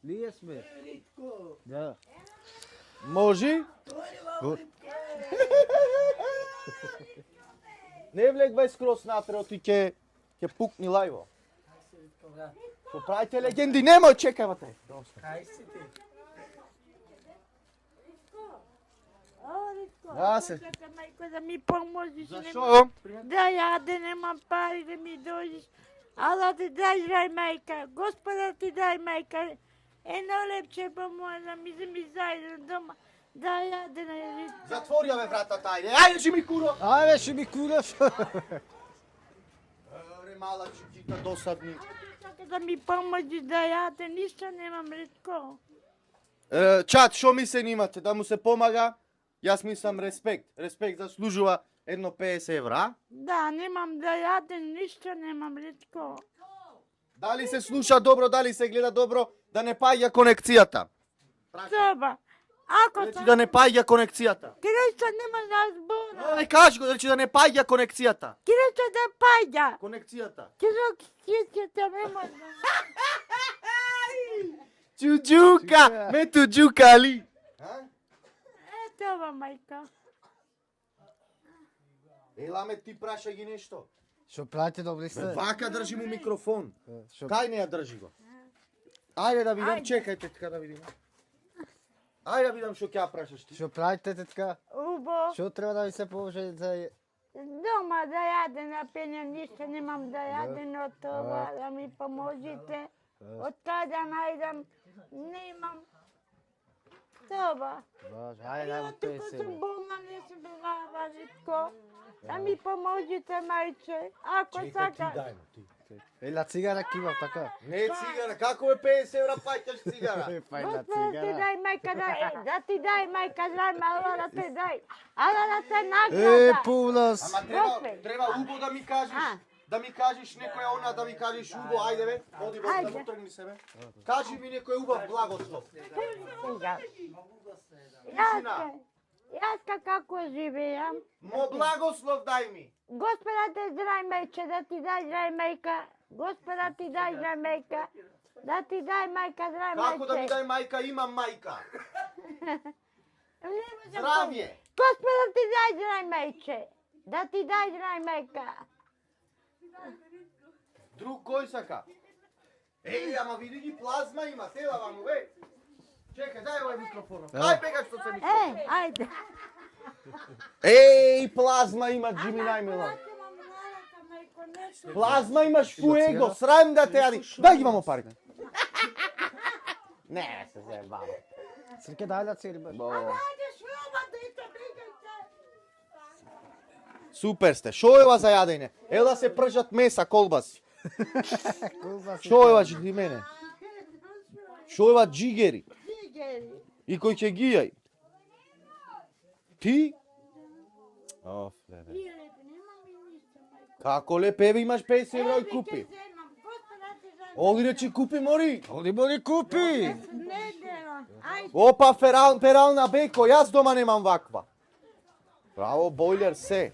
Ние сме. Да. Може? Не влегвај скроз натре, оти ќе пукни лајво. Што правите легенди? Немој, чекавате. Кај си ти? Да се. Мајко, да ми помогиш. Зашо? Да, ја да немам пари да ми дојдеш. Ала ти дај рај мајка. Господа ти дај мајка. Едно лепче помоја да ми заедно дома. Да, ја да не... Затвори ове вратата, ајде. Ајде, ши ми куро. Ајде, ще ми кураш. Ре, мала чичита, досадни. Сака да ми помогиш да јаде, ништо немам ретко. Чат, шо ми се нимате? Да му се помага? Јас мислам респект. Респект заслужува едно 50 евра. Да, немам да јаде, ништо немам ретко. Дали се слуша добро, дали се гледа добро, да не паѓа конекцијата. Треба. Ако Речи да не паѓа конекцијата. Кирече нема разбора. Не кажи го, речи да не паѓа конекцијата. Кирече да паѓа. Конекцијата. Кирече нема. Чуджука, ме туджука али. Това, мајка. Ела ме ти праша ги нешто. Што правите, добри сте? Вака држи му микрофон. Што Кај не ја држи го? Ајде да видам, чекајте така да видим. Ајде да видам што ќе ја прашаш ти. што правите така? Убо. Што треба да ви се положи за Дома да јадем, на пења ништо немам да јадем од това, да ми поможите. Од кај да најдам, немам. Това. Боже, ајде да Ја го тука се. сум болна, не сум била вазитко. Да ми поможите, мајче. Ако сака... дај му ти. Ела цигара кива, така? Не цигара, како е 50 евра плаќаш цигара? Па ела Господи, ти цигара. дај мајка, да ти дај мајка, ала да те дај. Ала да те Е, награда. пулас. Ама треба убо да ми кажеш. Да ми кажеш некоја она, да ми кажеш убо, ајде бе, оди бе, да му тргни се бе. Кажи ми некој убав благослов. Јаска како живеам. Мо благослов дај ми. Господа те здрай мајче, да ти дај здрай мајка. Господа ти дај здрай мајка. Да ти дај мајка здрай мајче. Како да ми дај мајка, имам мајка. Здравје. Господа ти дај здрай мајче. Да ти дај здрай мајка. Друг кој сака? Еј, ама види ги плазма има, села ваму, бе. Чекај, дај овој микрофон. Ај бега што се микрофон. Ајде. Еј, плазма има, Джими најмило. Плазма имаш фуего, срам да те јади. Дај ги мамо парите. Не, се заебава. Срке дај да цели бе. Супер сте. Шо ева за јадење? Ела се пржат меса, колбаси. Шо ева ти мене? Шо ева джигери? И кој ќе ги јај? Ти? Оф, леле. Како лепе, еве имаш 50 евра и купи. Оди речи купи, мори. Оди бори купи. Опа, перална беко, јас дома немам ваква. Браво, бойлер се.